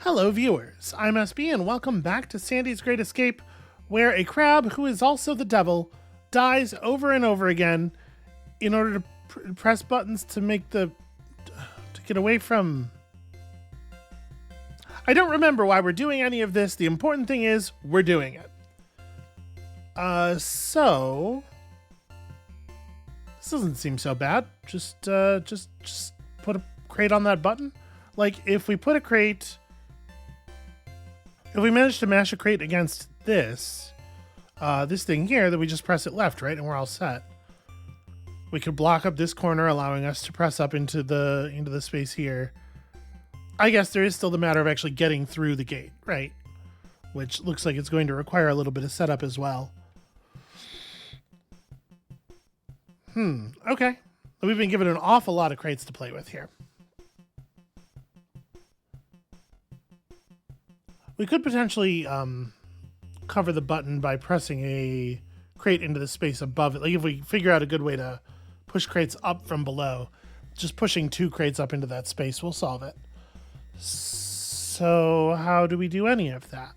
Hello, viewers. I'm SB, and welcome back to Sandy's Great Escape, where a crab, who is also the devil, dies over and over again in order to press buttons to get away from... I don't remember why we're doing any of this. The important thing is we're doing it. So this doesn't seem so bad. Just put a crate on that button. Like, if we put a crate... If we manage to mash a crate against this thing here, then we just press it left, right? And we're all set. We could block up this corner, allowing us to press up into the space here. I guess there is still the matter of actually getting through the gate, right? Which looks like it's going to require a little bit of setup as well. Okay. We've been given an awful lot of crates to play with here. We could potentially cover the button by pressing a crate into the space above it. Like, if we figure out a good way to push crates up from below, just pushing 2 crates up into that space will solve it. So how do we do any of that?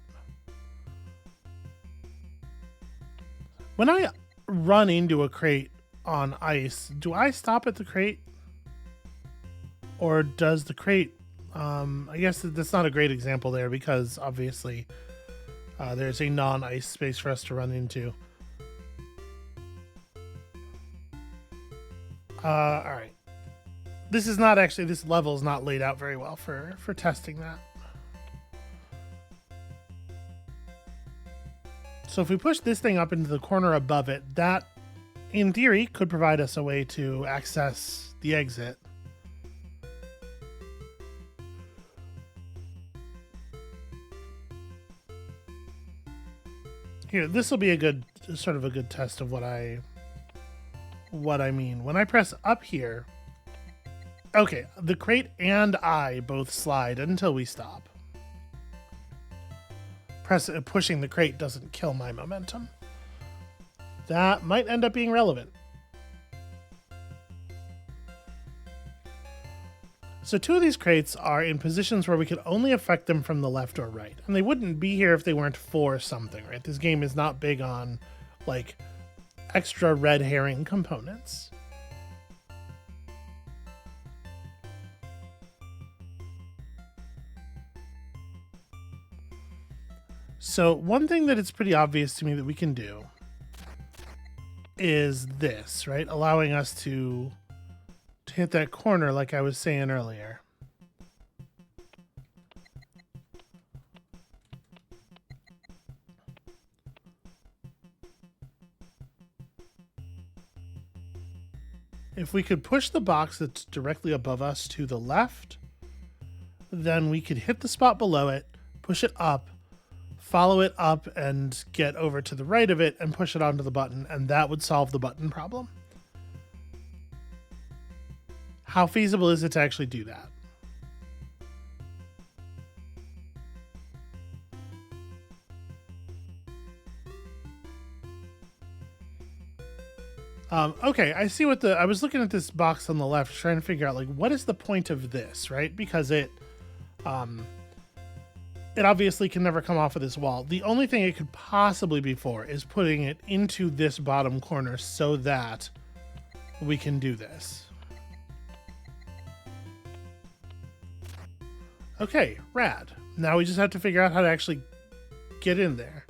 When I run into a crate on ice, do I stop at the crate? Or does the crate... I guess that's not a great example there because obviously there's a non-ice space for us to run into. All right. This level is not laid out very well for testing that. So if we push this thing up into the corner above it, that in theory could provide us a way to access the exit. Here, this will be a good test of what I mean. When I press up here, okay, the crate and I both slide until we stop. Pushing the crate doesn't kill my momentum. That might end up being relevant. So 2 of these crates are in positions where we could only affect them from the left or right. And they wouldn't be here if they weren't for something, right? This game is not big on, like, extra red herring components. So one thing that it's pretty obvious to me that we can do is this, right? Allowing us to hit that corner like I was saying earlier. If we could push the box that's directly above us to the left, then we could hit the spot below it, push it up, follow it up, and get over to the right of it and push it onto the button, and that would solve the button problem. How feasible is it to actually do that? Okay, I see I was looking at this box on the left trying to figure out, like, what is the point of this, right? Because it obviously can never come off of this wall. The only thing it could possibly be for is putting it into this bottom corner so that we can do this. Okay, rad. Now we just have to figure out how to actually get in there.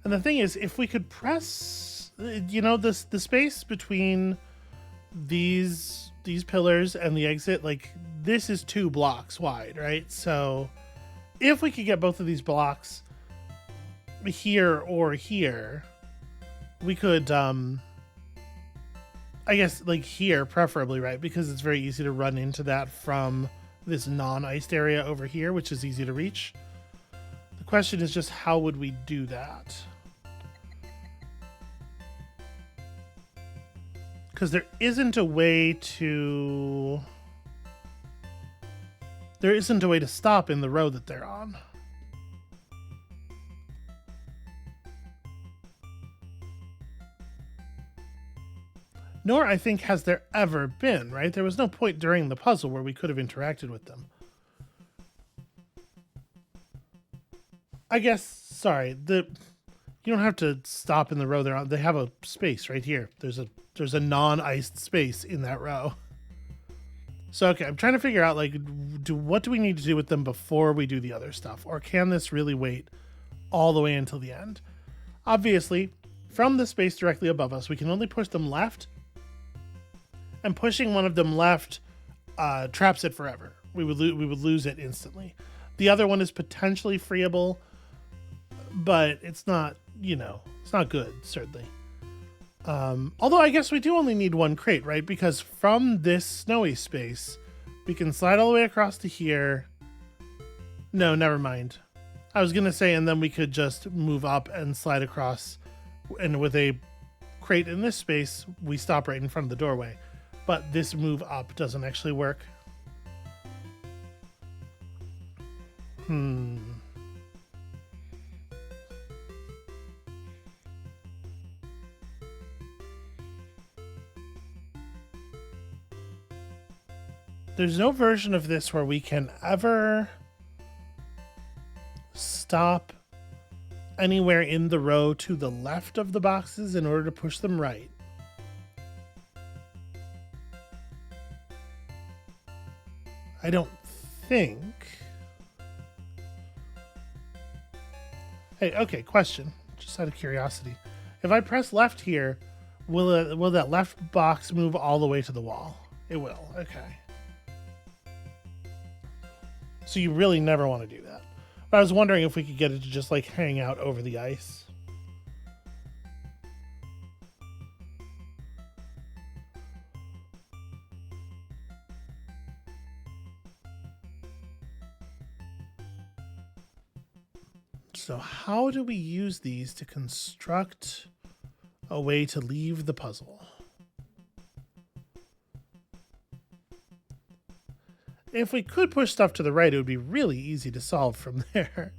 And the thing is, if we could press, the space between these pillars and the exit, like, this is 2 blocks wide, right? So if we could get both of these blocks here or here, we could, I guess, like, here preferably, right? Because it's very easy to run into that from this non-iced area over here, which is easy to reach. The question is just, how would we do that? Because there isn't a way to stop in the road that they're on. Nor, I think, has there ever been, right? There was no point during the puzzle where we could have interacted with them. I guess, sorry, you don't have to stop in the row. They have a space right here. There's a non-iced space in that row. So, okay, I'm trying to figure out, like, what do we need to do with them before we do the other stuff? Or can this really wait all the way until the end? Obviously, from the space directly above us, we can only push them left. And pushing one of them left traps it forever. We would lose it instantly. The other one is potentially freeable, but it's not, it's not good, certainly. Although I guess we do only need one crate, right? Because from this snowy space, we can slide all the way across to here. No, never mind. I was going to say, and then we could just move up and slide across. And with a crate in this space, we stop right in front of the doorway. But this move up doesn't actually work. There's no version of this where we can ever stop anywhere in the row to the left of the boxes in order to push them right. I don't think. Hey, okay, question. Just out of curiosity. If I press left here, will that left box move all the way to the wall? It will, okay. So you really never want to do that. But I was wondering if we could get it to just like hang out over the ice. So how do we use these to construct a way to leave the puzzle? If we could push stuff to the right, it would be really easy to solve from there.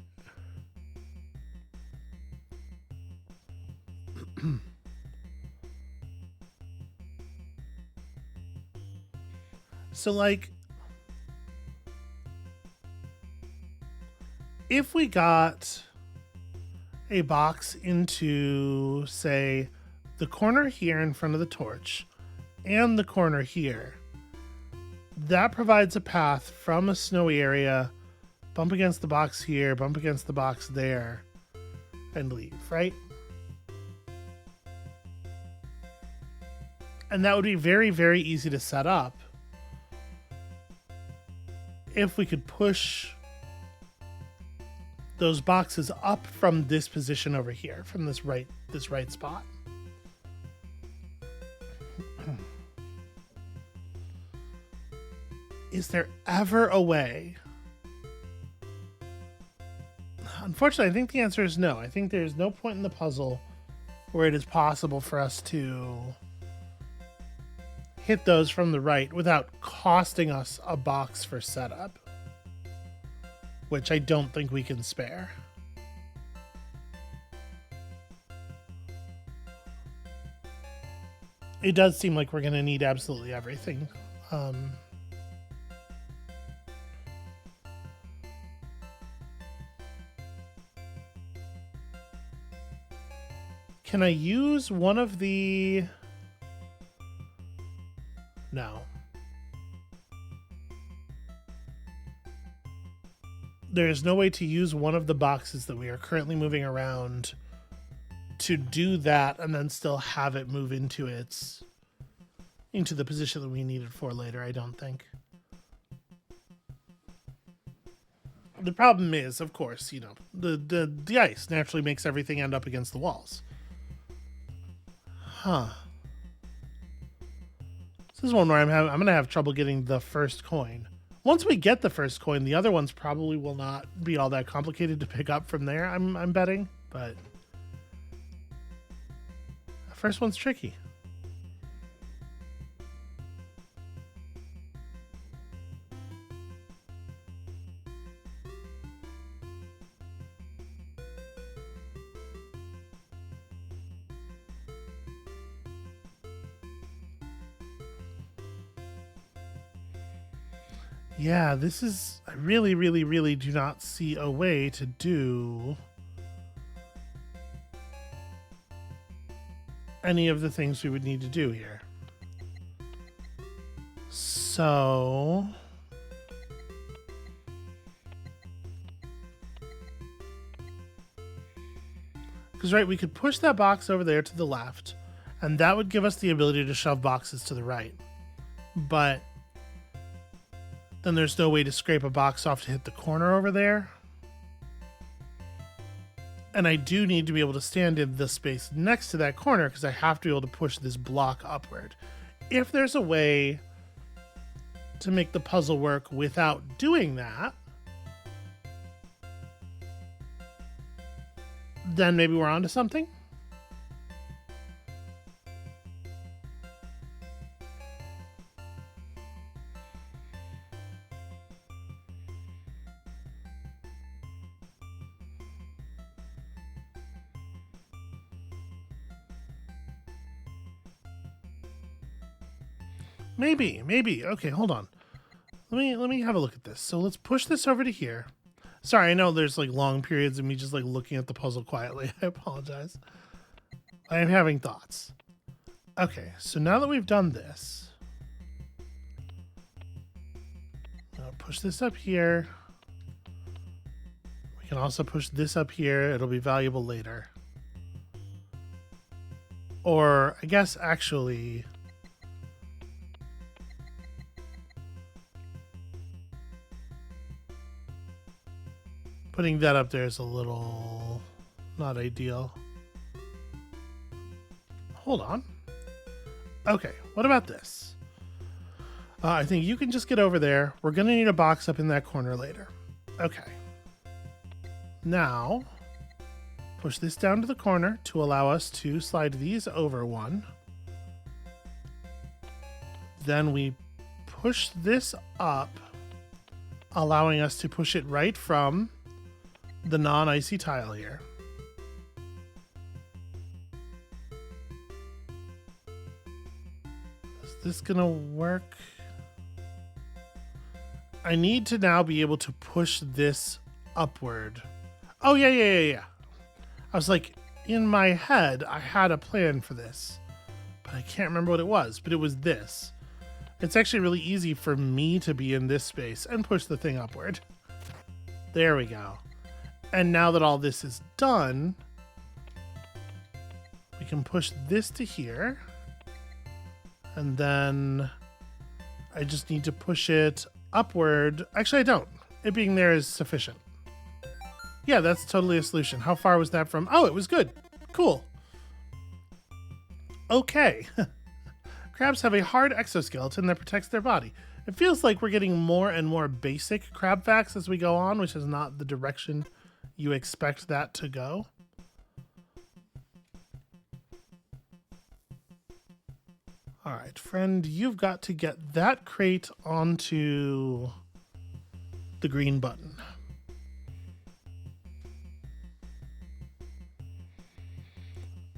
So, like, if we got a box into, say, the corner here in front of the torch and the corner here, that provides a path from a snowy area, bump against the box here, bump against the box there, and leave, right? And that would be very, very easy to set up if we could push those boxes up from this position over here, from this right spot. Is there ever a way? Unfortunately, I think the answer is no. I think there's no point in the puzzle where it is possible for us to hit those from the right without costing us a box for setup, which I don't think we can spare. It does seem like we're going to need absolutely everything. Can I use one of the... No. There is no way to use one of the boxes that we are currently moving around to do that and then still have it move into the position that we need it for later, I don't think. The problem is, of course, the ice naturally makes everything end up against the walls. Huh. This is one where I'm going to have trouble getting the first coin. Once we get the first coin, the other ones probably will not be all that complicated to pick up from there, I'm betting. But the first one's tricky. Yeah, this is... I really, really, really do not see a way to do any of the things we would need to do here. So... because, right, we could push that box over there to the left, and that would give us the ability to shove boxes to the right. But then there's no way to scrape a box off to hit the corner over there. And I do need to be able to stand in the space next to that corner because I have to be able to push this block upward. If there's a way to make the puzzle work without doing that, then maybe we're onto something. Maybe. Okay, hold on. Let me have a look at this. So let's push this over to here. Sorry, I know there's like long periods of me just like looking at the puzzle quietly. I apologize. I am having thoughts. Okay, so now that we've done this, I'll push this up here. We can also push this up here. It'll be valuable later. Or I guess actually... putting that up there is a little not ideal. Hold on. Okay, what about this? I think you can just get over there. We're going to need a box up in that corner later. Okay. Now, push this down to the corner to allow us to slide these over one. Then we push this up, allowing us to push it right from the non-icy tile here. Is this gonna work? I need to now be able to push this upward. Oh, yeah. I was like, in my head, I had a plan for this, but I can't remember what it was, but it was this. It's actually really easy for me to be in this space and push the thing upward. There we go. And now that all this is done, we can push this to here. And then I just need to push it upward. Actually, I don't. It being there is sufficient. Yeah, that's totally a solution. How far was that from? Oh, it was good. Cool. Okay. Crabs have a hard exoskeleton that protects their body. It feels like we're getting more and more basic crab facts as we go on, which is not the direction you expect that to go. All right, friend, you've got to get that crate onto the green button.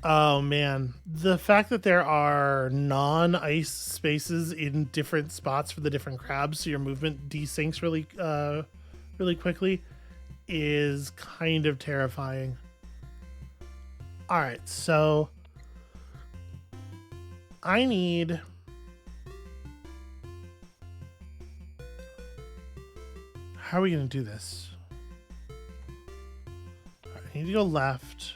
Oh man, the fact that there are non-ice spaces in different spots for the different crabs, so your movement desyncs really quickly, is kind of terrifying. All right, so I need... how are we going to do this? All right, I need to go left.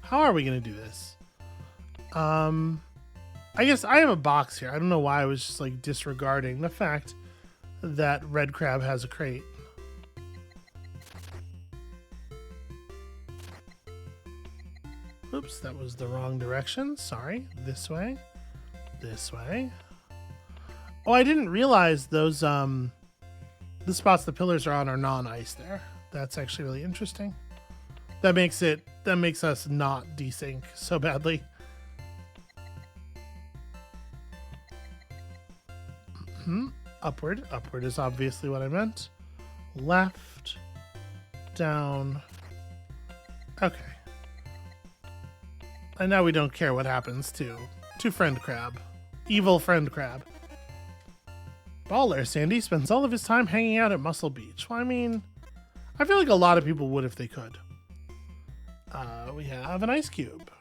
How are we going to do this? I guess I have a box here. I don't know why I was just like disregarding the fact that Red Crab has a crate. Oops, that was the wrong direction. Sorry. This way. This way. Oh, I didn't realize those, the spots the pillars are on are non-ice there. That's actually really interesting. That makes us not desync so badly. Upward. Upward is obviously what I meant. Left. Down. Okay. And now we don't care what happens to Friend Crab. Evil Friend Crab. Baller Sandy spends all of his time hanging out at Muscle Beach. Well, I mean, I feel like a lot of people would if they could. We have an ice cube.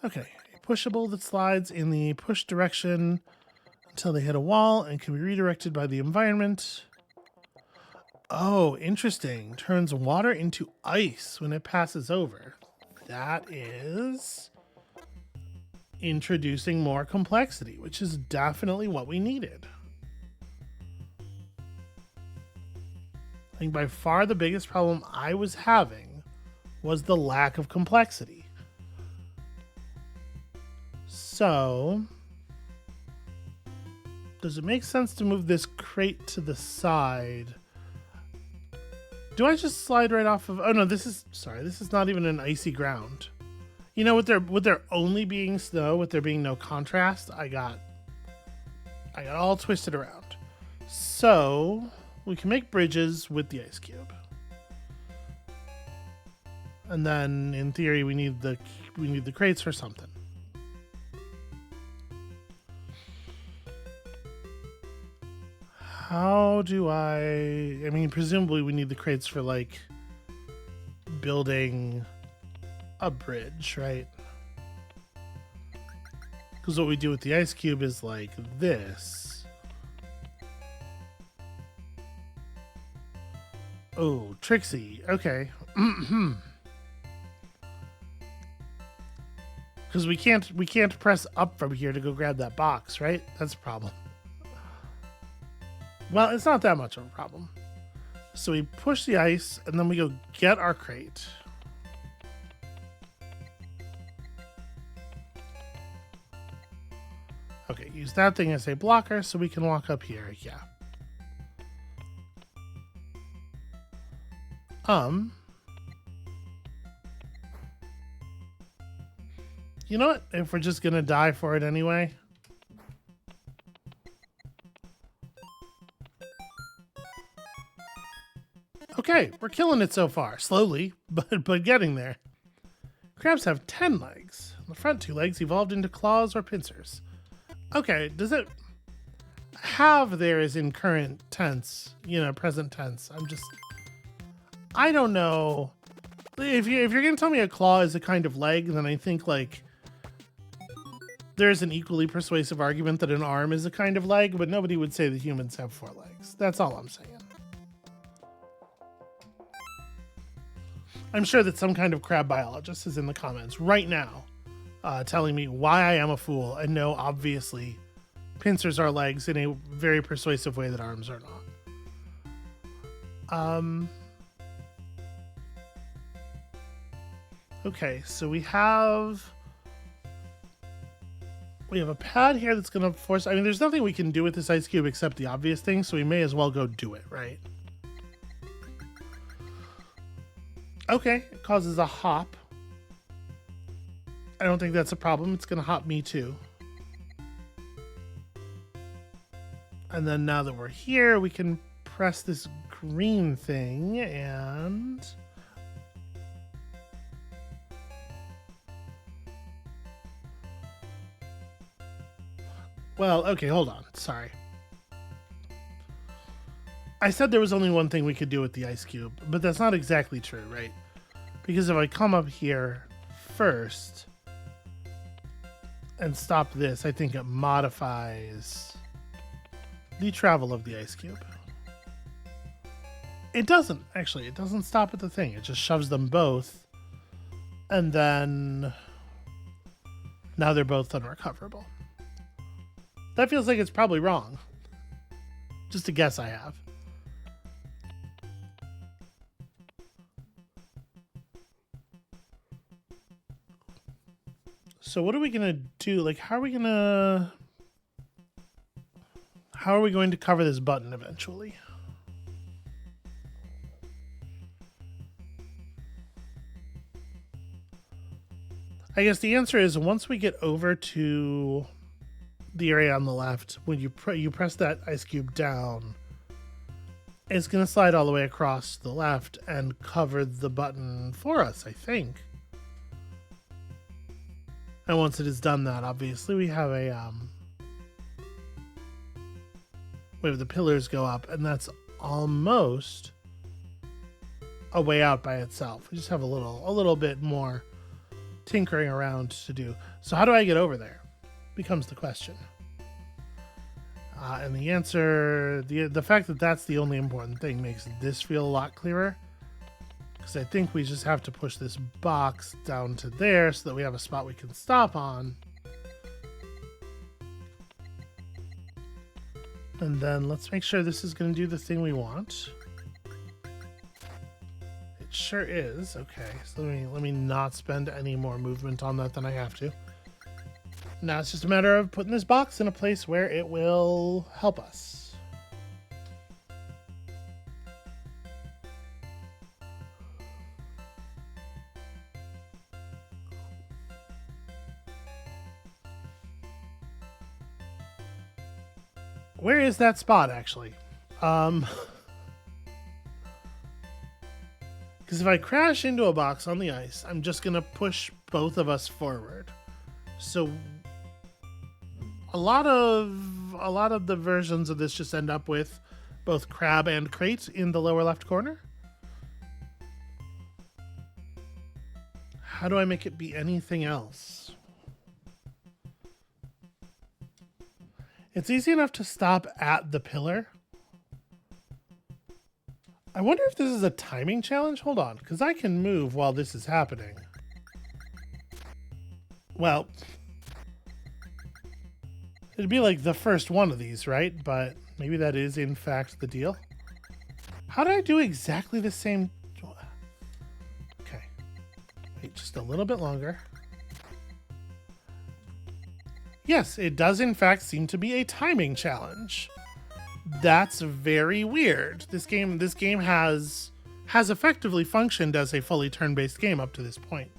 Okay, a pushable that slides in the push direction until they hit a wall and can be redirected by the environment. Oh, interesting. Turns water into ice when it passes over. That is introducing more complexity, which is definitely what we needed. I think by far the biggest problem I was having was the lack of complexity. So, does it make sense to move this crate to the side? Do I just slide right off of... Oh no, this is not even an icy ground. You know, with there only being snow, with there being no contrast, I got all twisted around. So, we can make bridges with the ice cube. And then, in theory, we need the crates for something. How do I mean, presumably we need the crates for, like, building a bridge, right? Because what we do with the ice cube is like this. Oh, Trixie. Okay. Because we can't press up from here to go grab that box, right? That's a problem. Well, it's not that much of a problem. So we push the ice, and then we go get our crate. Okay, use that thing as a blocker so we can walk up here. Yeah. You know what? If we're just gonna die for it anyway. Okay, we're killing it so far. Slowly, but getting there. Crabs have 10 legs. The front 2 legs evolved into claws or pincers. Okay, does it have there is in current tense, you know, present tense? I don't know. If you're going to tell me a claw is a kind of leg, then I think, like, there's an equally persuasive argument that an arm is a kind of leg, but nobody would say that humans have 4 legs. That's all I'm saying. I'm sure that some kind of crab biologist is in the comments right now telling me why I am a fool and no, obviously, pincers are legs in a very persuasive way that arms are not. Okay, so we have a pad here that's going to force... I mean, there's nothing we can do with this ice cube except the obvious thing, so we may as well go do it, right? Okay, it causes a hop. I don't think that's a problem. It's going to hop me too. And then now that we're here, we can press this green thing and... Well, okay, hold on. Sorry. I said there was only one thing we could do with the ice cube, but that's not exactly true, right? Because if I come up here first and stop this, I think it modifies the travel of the ice cube. It doesn't, actually. It doesn't stop at the thing. It just shoves them both. And then now they're both unrecoverable. That feels like it's probably wrong. Just a guess I have. So what are we gonna do? Like, how are we going to cover this button eventually? I guess the answer is once we get over to the area on the left, when you press that ice cube down, it's going to slide all the way across to the left and cover the button for us, I think. And once it has done that, obviously we have the pillars go up, and that's almost a way out by itself. We just have a little bit more tinkering around to do. So how do I get over there? Becomes the question. And the answer, the fact that that's the only important thing makes this feel a lot clearer. Because I think we just have to push this box down to there so that we have a spot we can stop on. And then let's make sure this is going to do the thing we want. It sure is. Okay, so let me not spend any more movement on that than I have to. Now it's just a matter of putting this box in a place where it will help us. Where is that spot, actually? Because if I crash into a box on the ice, I'm just going to push both of us forward. So a lot of the versions of this just end up with both crab and crate in the lower left corner. How do I make it be anything else? It's easy enough to stop at the pillar. I wonder if this is a timing challenge. Hold on, because I can move while this is happening. Well, it'd be like the first one of these, right? But maybe that is in fact the deal. How did I do exactly the same? Okay, wait just a little bit longer. Yes, it does in fact seem to be a timing challenge. That's very weird. This game has effectively functioned as a fully turn-based game up to this point.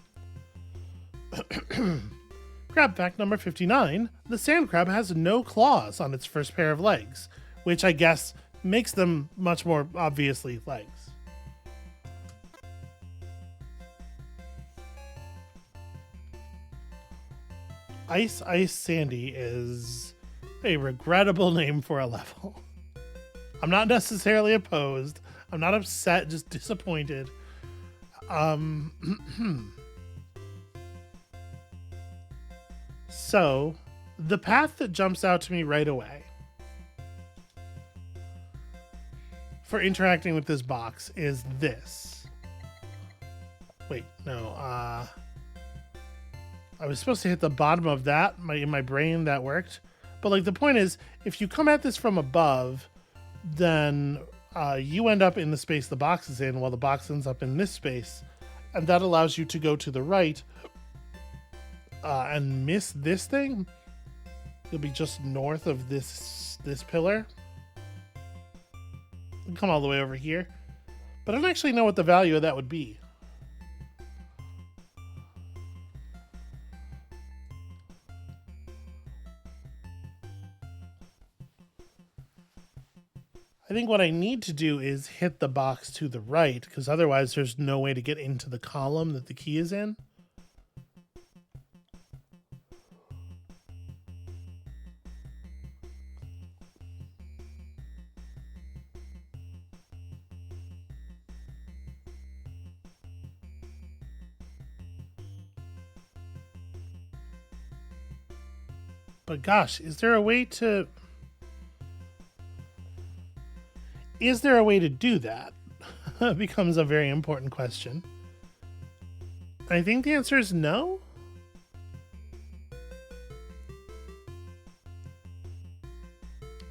Crab fact number 59. The sand crab has no claws on its first pair of legs, which I guess makes them much more obviously legs. Ice Ice Sandy is a regrettable name for a level. I'm not necessarily opposed. I'm not upset, just disappointed. So, the path that jumps out to me right away for interacting with this box is this. Wait, no, I was supposed to hit the bottom of that. In my brain, that worked. But like the point is, if you come at this from above, then you end up in the space the box is in, while the box ends up in this space. And that allows you to go to the right and miss this thing. You'll be just north of this pillar. And come all the way over here. But I don't actually know what the value of that would be. I think what I need to do is hit the box to the right, because otherwise there's no way to get into the column that the key is in. But gosh, is there a way to do that? Becomes a very important question. I think the answer is no.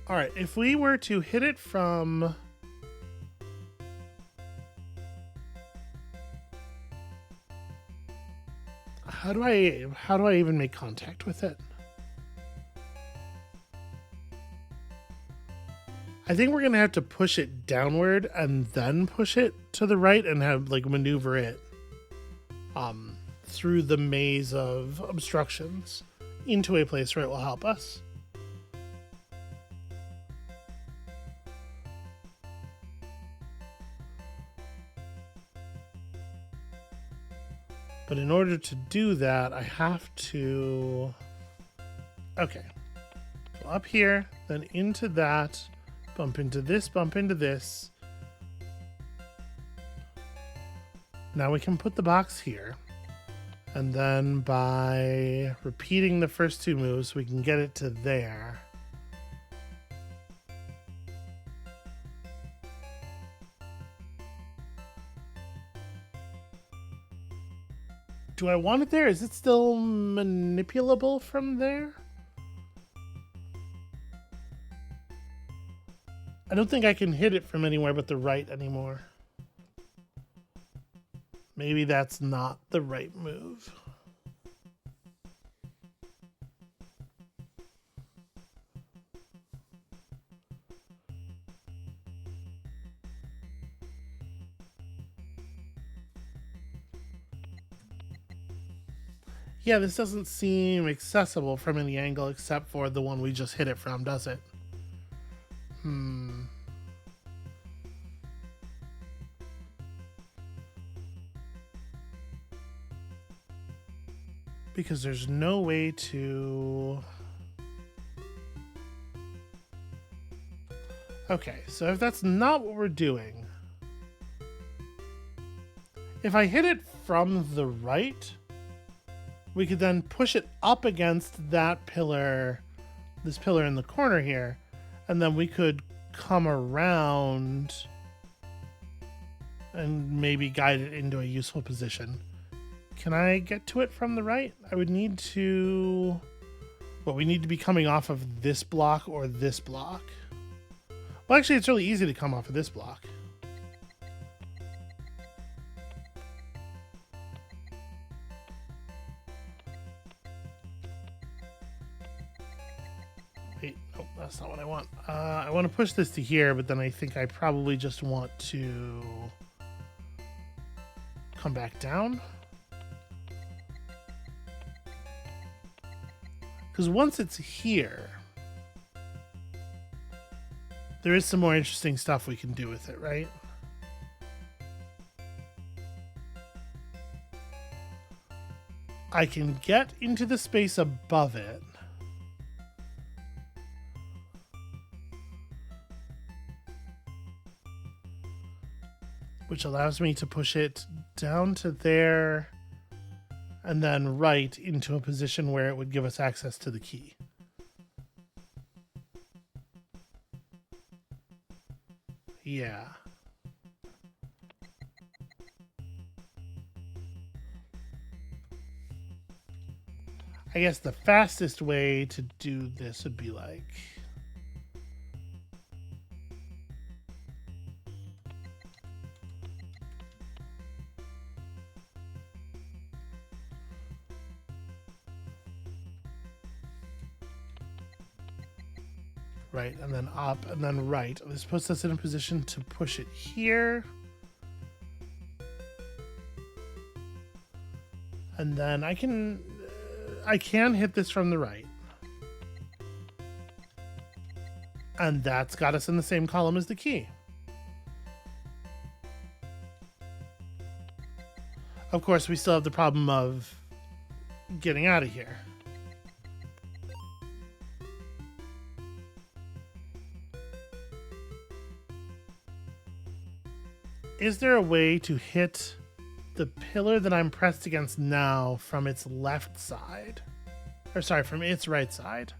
All right, if we were to hit it from... How do I even make contact with it? I think we're gonna have to push it downward and then push it to the right and have like maneuver it through the maze of obstructions into a place where it will help us. But in order to do that, I have to... Okay. So up here, then into that, bump into this, bump into this. Now we can put the box here. And then by repeating the first two moves, we can get it to there. Do I want it there? Is it still manipulable from there? I don't think I can hit it from anywhere but the right anymore. Maybe that's not the right move. Yeah, this doesn't seem accessible from any angle except for the one we just hit it from, does it? Because there's no way to... Okay, so if that's not what we're doing... If I hit it from the right... We could then push it up against that pillar, this pillar in the corner here, and then we could come around and maybe guide it into a useful position. Can I get to it from the right? I would need to... Well, we need to be coming off of this block or this block. Well, actually, it's really easy to come off of this block. Wait, nope, that's not what I want. I want to push this to here, but then I think I probably just want to come back down. Because once it's here, there is some more interesting stuff we can do with it, right? I can get into the space above it. Which allows me to push it down to there and then right into a position where it would give us access to the key. Yeah. I guess the fastest way to do this would be like... Right, and then up, and then right. This puts us in a position to push it here. And then I can hit this from the right. And that's got us in the same column as the key. Of course, we still have the problem of getting out of here. Is there a way to hit the pillar that I'm pressed against now from its left side? Or sorry, from its right side.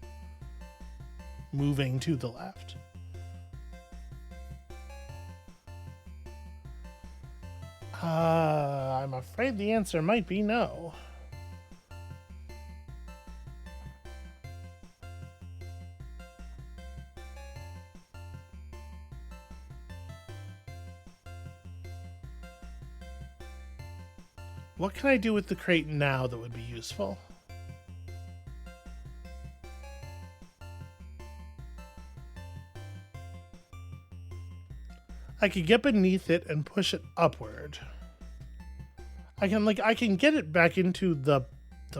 Moving to the left. I'm afraid the answer might be no. What can I do with the crate now that would be useful? I could get beneath it and push it upward. I can get it back into the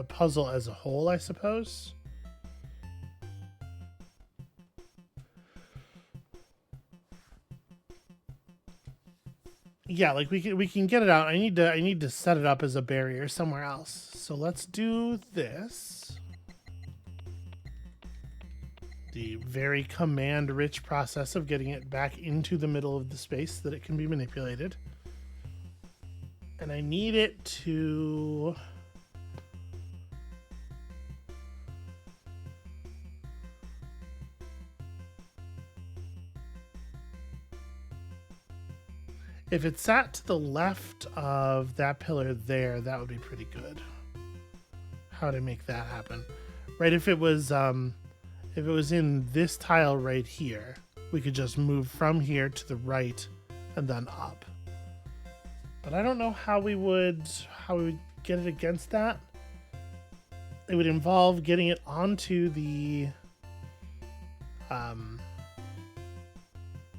puzzle as a whole, I suppose. Yeah, like we can get it out. I need to set it up as a barrier somewhere else. So let's do this. The very command-rich process of getting it back into the middle of the space so that it can be manipulated. And I need it to... If it sat to the left of that pillar there, that would be pretty good. How to make that happen? Right, if it was in this tile right here, we could just move from here to the right and then up. But I don't know how we would get it against that. It would involve getting it onto the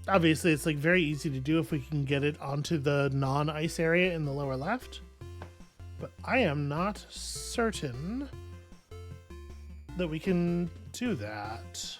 obviously it's like very easy to do if we can get it onto the non-ice area in the lower left. But I am not certain that we can do that.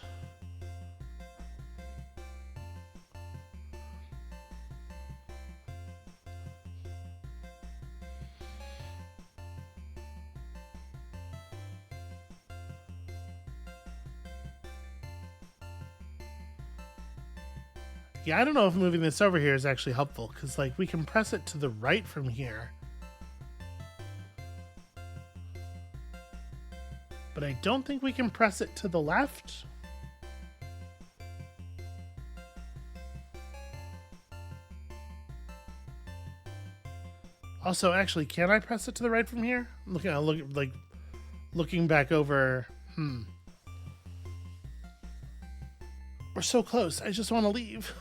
Yeah, I don't know if moving this over here is actually helpful, because like we can press it to the right from here. But I don't think we can press it to the left. Also, actually, can I press it to the right from here? Looking back over. We're so close. I just want to leave.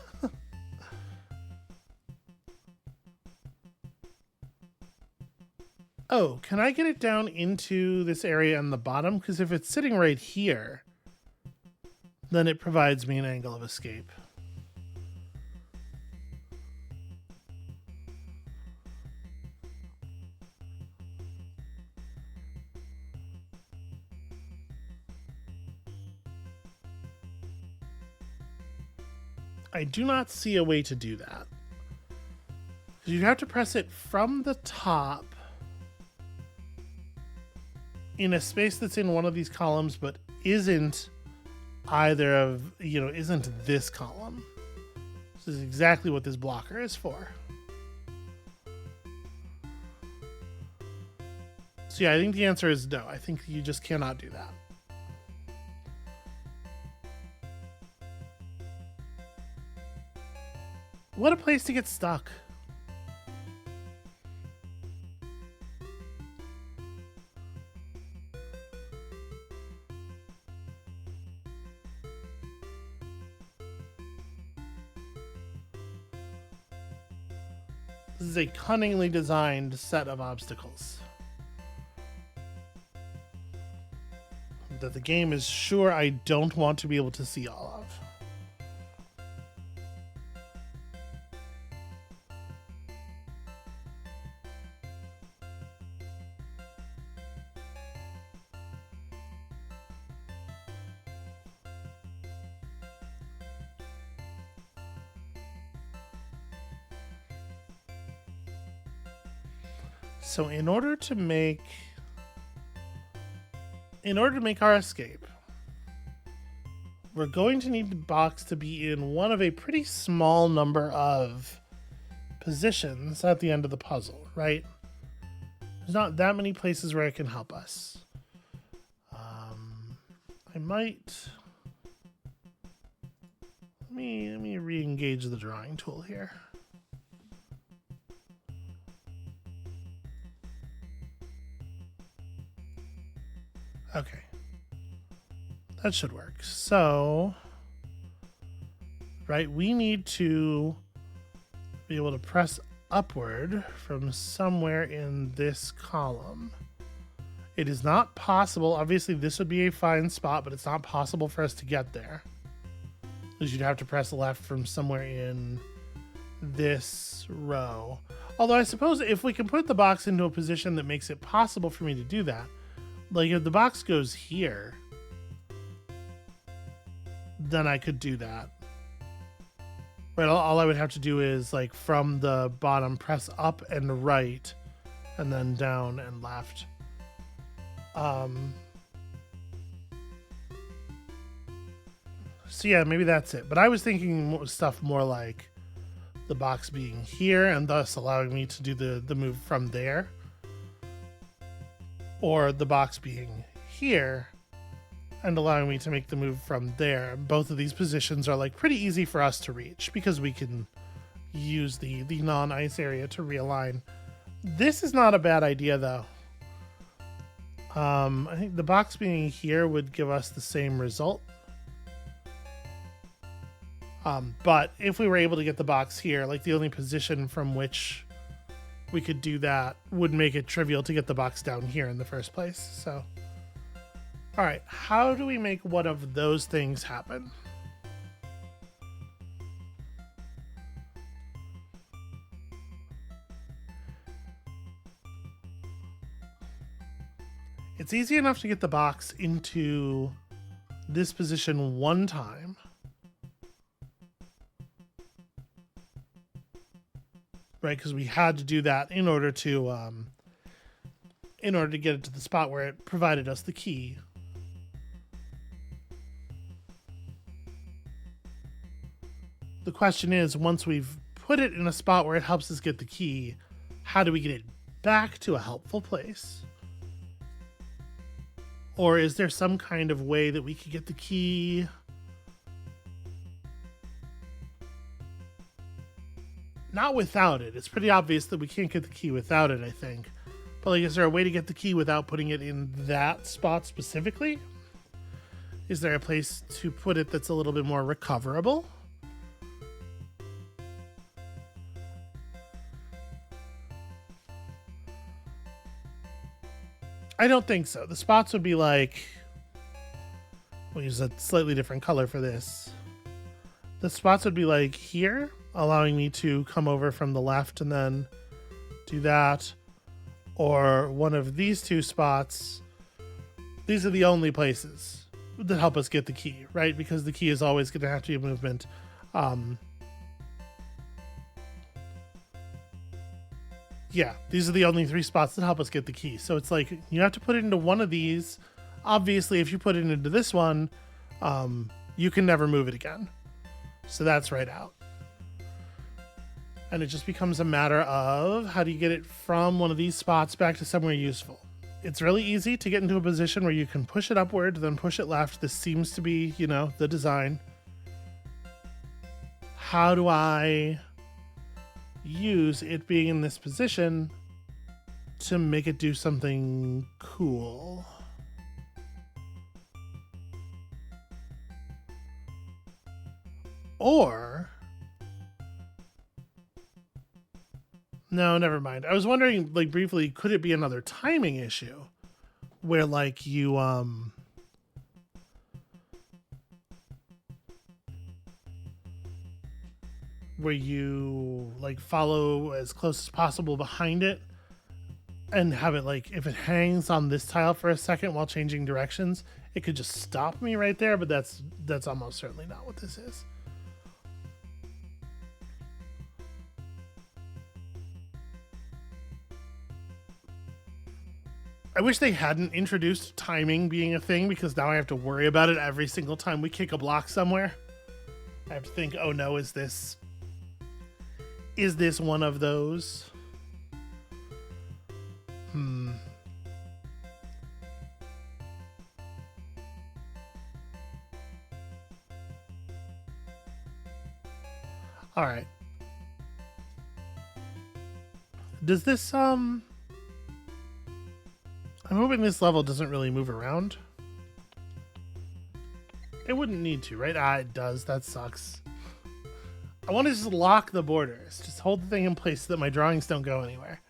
Oh, can I get it down into this area on the bottom? Because if it's sitting right here, then it provides me an angle of escape. I do not see a way to do that. You'd have to press it from the top in a space that's in one of these columns, but isn't either of, isn't this column. This is exactly what this blocker is for. So yeah, I think the answer is no. I think you just cannot do that. What a place to get stuck. This is a cunningly designed set of obstacles that the game is sure I don't want to be able to see all of. So in order to make our escape, we're going to need the box to be in one of a pretty small number of positions at the end of the puzzle, right? There's not that many places where it can help us. I might... Let me re-engage the drawing tool here. Okay. That should work. So, right, we need to be able to press upward from somewhere in this column. It is not possible. Obviously, this would be a fine spot, but it's not possible for us to get there, because you'd have to press left from somewhere in this row. Although I suppose if we can put the box into a position that makes it possible for me to do that, like if the box goes here, then I could do that. Right, all I would have to do is like from the bottom press up and right and then down and left. So yeah, maybe that's it. But I was thinking stuff more like the box being here and thus allowing me to do the move from there. Or the box being here and allowing me to make the move from there. Both of these positions are like pretty easy for us to reach because we can use the non-ice area to realign. This is not a bad idea though. I think the box being here would give us the same result. But if we were able to get the box here, like the only position from which we could do that would make it trivial to get the box down here in the first place. So, all right, how do we make one of those things happen? It's easy enough to get the box into this position one time. Right, because we had to do that in order to get it to the spot where it provided us the key. The question is, once we've put it in a spot where it helps us get the key, how do we get it back to a helpful place? Or is there some kind of way that we could get the key not without it? It's pretty obvious that we can't get the key without it, I think. But like, is there a way to get the key without putting it in that spot specifically? Is there a place to put it that's a little bit more recoverable? I don't think so. The spots would be like, we'll use a slightly different color for this. The spots would be like here, allowing me to come over from the left and then do that. Or one of these two spots. These are the only places that help us get the key, right? Because the key is always going to have to be a movement. Yeah, these are the only three spots that help us get the key. So it's like you have to put it into one of these. Obviously, if you put it into this one, you can never move it again. So that's right out. And it just becomes a matter of how do you get it from one of these spots back to somewhere useful. It's really easy to get into a position where you can push it upward, then push it left. This seems to be, the design. How do I use it being in this position to make it do something cool? Or no, never mind. I was wondering, like, briefly, could it be another timing issue where, like, you like follow as close as possible behind it and have it, like, if it hangs on this tile for a second while changing directions, it could just stop me right there. But that's almost certainly not what this is. I wish they hadn't introduced timing being a thing, because now I have to worry about it every single time we kick a block somewhere. I have to think, oh no, is this one of those? All right. Does this I'm hoping this level doesn't really move around. It wouldn't need to, right? Ah, it does. That sucks. I want to just lock the borders. Just hold the thing in place so that my drawings don't go anywhere.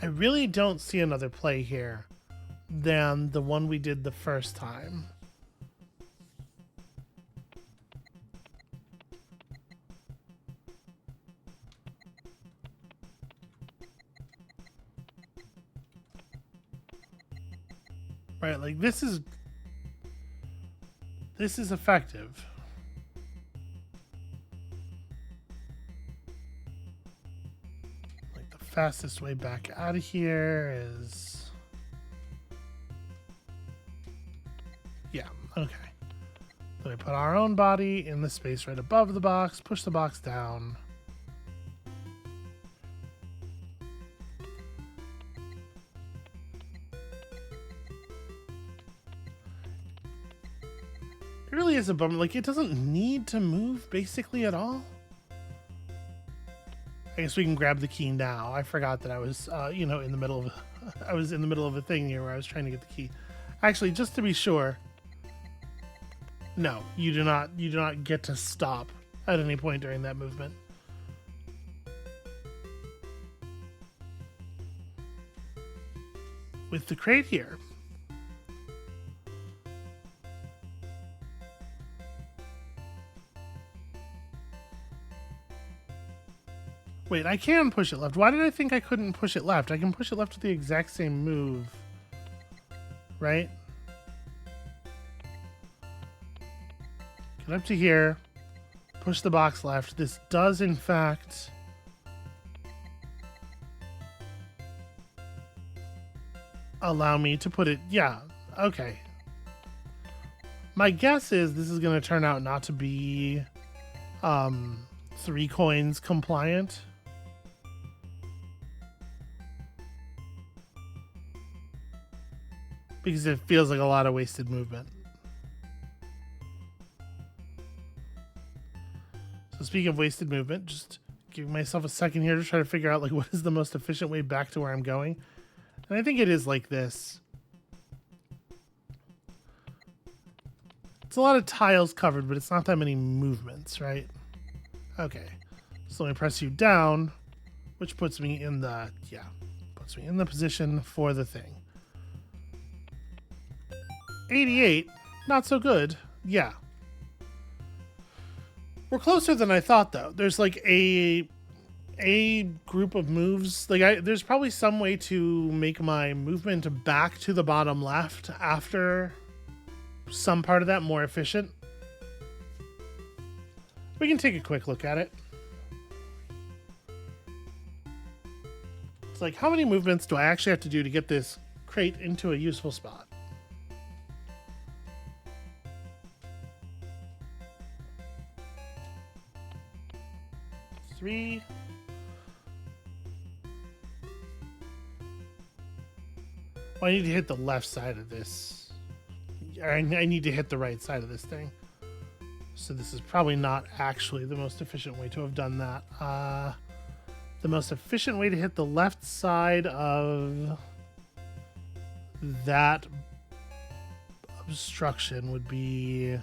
I really don't see another play here than the one we did the first time. Right, like this is effective. Like the fastest way back out of here is, yeah, okay. So we put our own body in the space right above the box, push the box down. It really is a bummer. Like, it doesn't need to move basically at all. I guess we can grab the key now. I forgot that I was, in the middle of, I was in the middle of a thing here where I was trying to get the key. Actually, just to be sure, no, you do not get to stop at any point during that movement. With the crate here, wait, I can push it left. Why did I think I couldn't push it left? I can push it left with the exact same move, right? Get up to here, push the box left. This does, in fact, allow me to put it, yeah, okay. My guess is this is going to turn out not to be 3 coins compliant. Because it feels like a lot of wasted movement. So speaking of wasted movement, just giving myself a second here to try to figure out like what is the most efficient way back to where I'm going. And I think it is like this. It's a lot of tiles covered, but it's not that many movements, right? Okay. So let me press you down, which puts me in the, puts me in the position for the thing. 88, not so good. Yeah. We're closer than I thought, though. There's like a group of moves. Like there's probably some way to make my movement back to the bottom left after some part of that more efficient. We can take a quick look at it. It's like, how many movements do I actually have to do to get this crate into a useful spot? Three. Well, I need to hit the left side of this. I need to hit the right side of this thing. So this is probably not actually the most efficient way to have done that. The most efficient way to hit the left side of that obstruction would be...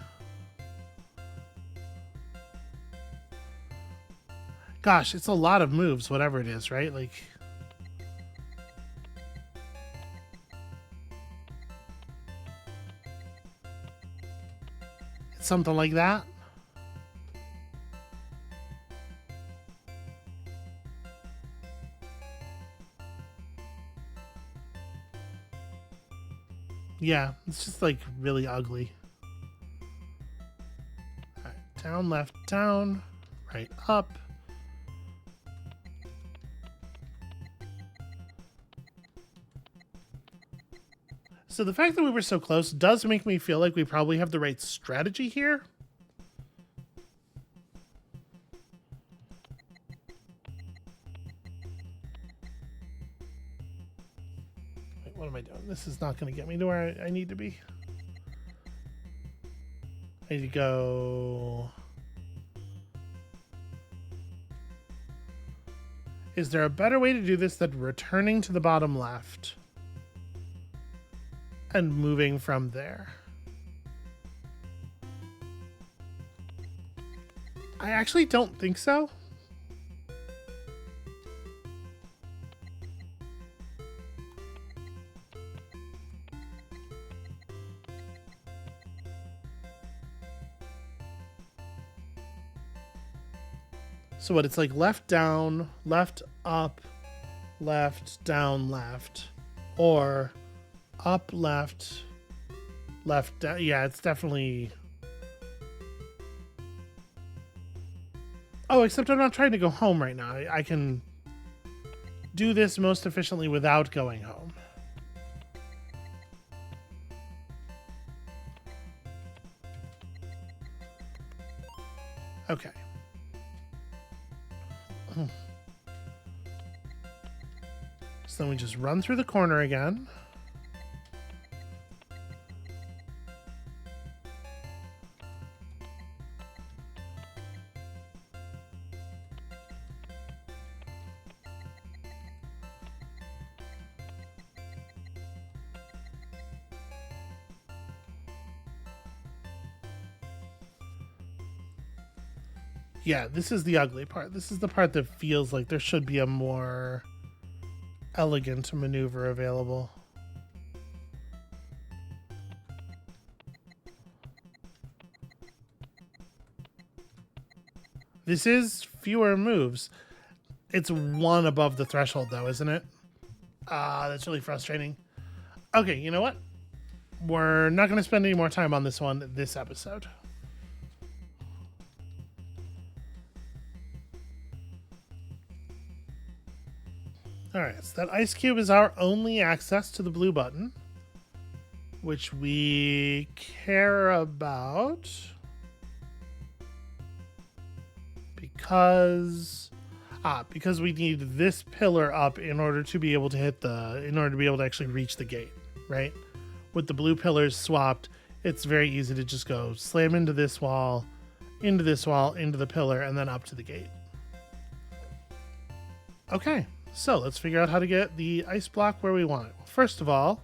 Gosh, it's a lot of moves, whatever it is, right? Like... It's something like that. Yeah, it's just like really ugly. All right, down, left, down, right, up. So the fact that we were so close does make me feel like we probably have the right strategy here. Wait, what am I doing? This is not going to get me to where I need to be. I need to go... Is there a better way to do this than returning to the bottom left? And moving from there. I actually don't think so. So what, it's like left down, left up, left down, left, or up, left, left down. Yeah, it's definitely... Oh, except I'm not trying to go home right now. I can do this most efficiently without going home. Okay. So then we just run through the corner again. Yeah, this is the ugly part. This is the part that feels like there should be a more elegant maneuver available. This is fewer moves. It's one above the threshold though, isn't it? That's really frustrating. Okay, you know what? We're not going to spend any more time on this one this episode. Alright, so that ice cube is our only access to the blue button, which we care about because we need this pillar up in order to be able to actually reach the gate, right? With the blue pillars swapped, it's very easy to just go slam into this wall, into the pillar, and then up to the gate. Okay. So let's figure out how to get the ice block where we want it. Well, first of all,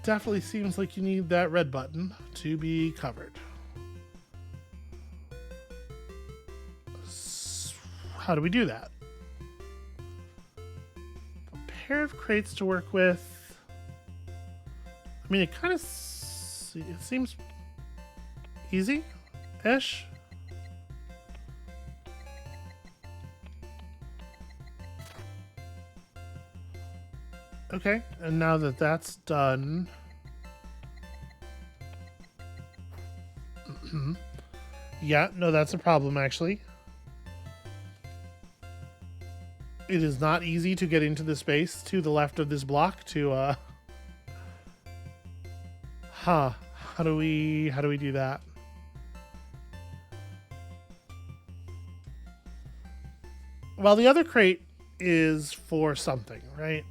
definitely seems like you need that red button to be covered. So how do we do that? A pair of crates to work with. I mean, it kind of seems easy-ish. Okay, and now that that's done... yeah, no, that's a problem, actually. It is not easy to get into the space to the left of this block to, How do we do that? Well, the other crate is for something, right?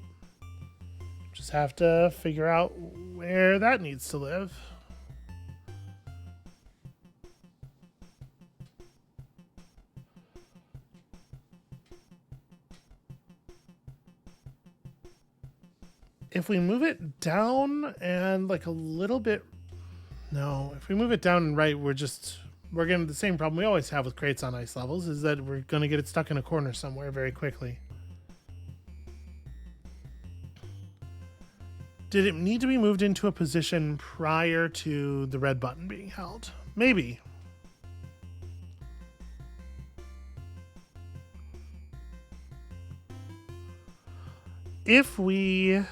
Just have to figure out where that needs to live. If we move it down and like a little bit... No, if we move it down and right, we're getting the same problem we always have with crates on ice levels, is that we're going to get it stuck in a corner somewhere very quickly. Did it need to be moved into a position prior to the red button being held? Maybe. If we...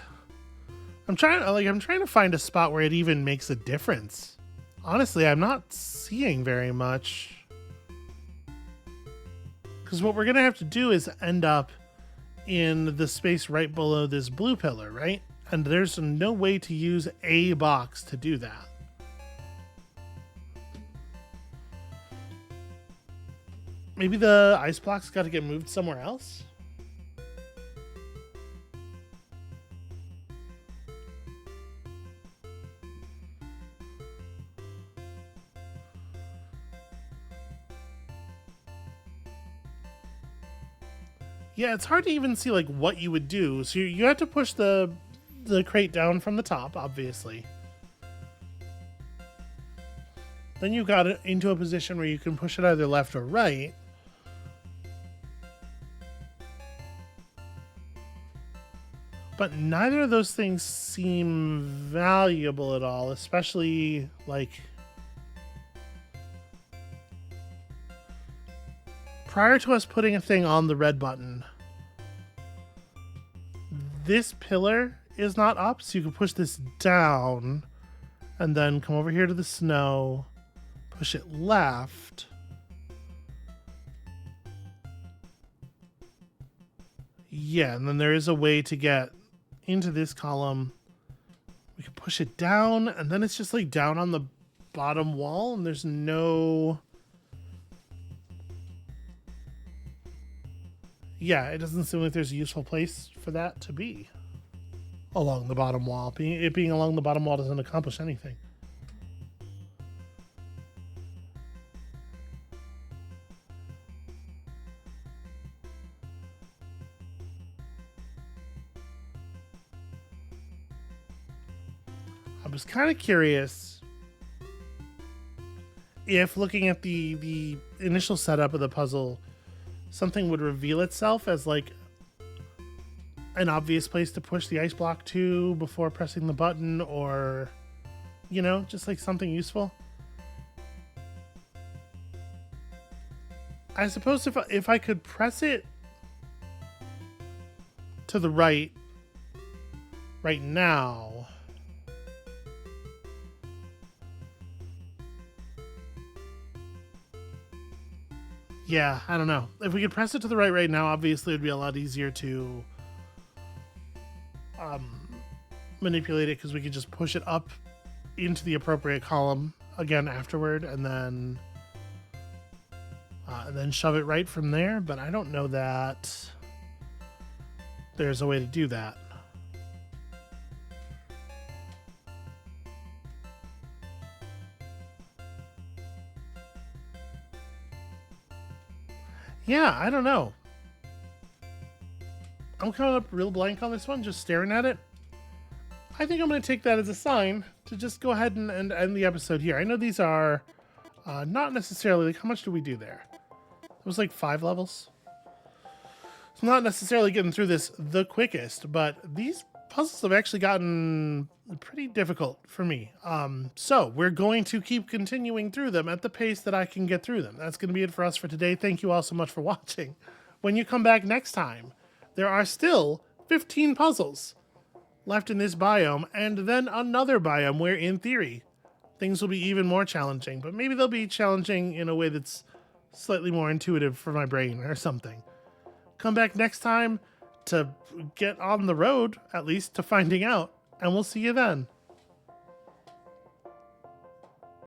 I'm trying to find a spot where it even makes a difference. Honestly, I'm not seeing very much. Because what we're going to have to do is end up in the space right below this blue pillar, right? And there's no way to use a box to do that. Maybe the ice block's got to get moved somewhere else? Yeah, it's hard to even see like what you would do. So you have to push the crate down from the top, obviously. Then you got it into a position where you can push it either left or right. But neither of those things seem valuable at all, especially like prior to us putting a thing on the red button, this pillar is not up, so you can push this down and then come over here to the snow, push it left. Yeah, and then there is a way to get into this column. We can push it down, and then it's just like down on the bottom wall, and there's no... Yeah, it doesn't seem like there's a useful place for that to be along the bottom wall. It being along the bottom wall doesn't accomplish anything. I was kind of curious if, looking at the initial setup of the puzzle, something would reveal itself as like an obvious place to push the ice block to before pressing the button, or, you know, just like something useful. I suppose if I could press it to the right now. Yeah, I don't know. If we could press it to the right now, obviously it would be a lot easier to manipulate it, because we could just push it up into the appropriate column again afterward, and then shove it right from there. But I don't know that there's a way to do that. Yeah, I don't know. I'm coming up real blank on this one, just staring at it. I think I'm going to take that as a sign to just go ahead and end the episode here. I know these are not necessarily, like, how much do we do there? It was like 5 levels. It's not necessarily getting through this the quickest, but these puzzles have actually gotten pretty difficult for me. So we're going to keep continuing through them at the pace that I can get through them. That's going to be it for us for today. Thank you all so much for watching. When you come back next time, there are still 15 puzzles left in this biome, and then another biome where, in theory, things will be even more challenging, but maybe they'll be challenging in a way that's slightly more intuitive for my brain or something. Come back next time to get on the road, at least, to finding out, and we'll see you then.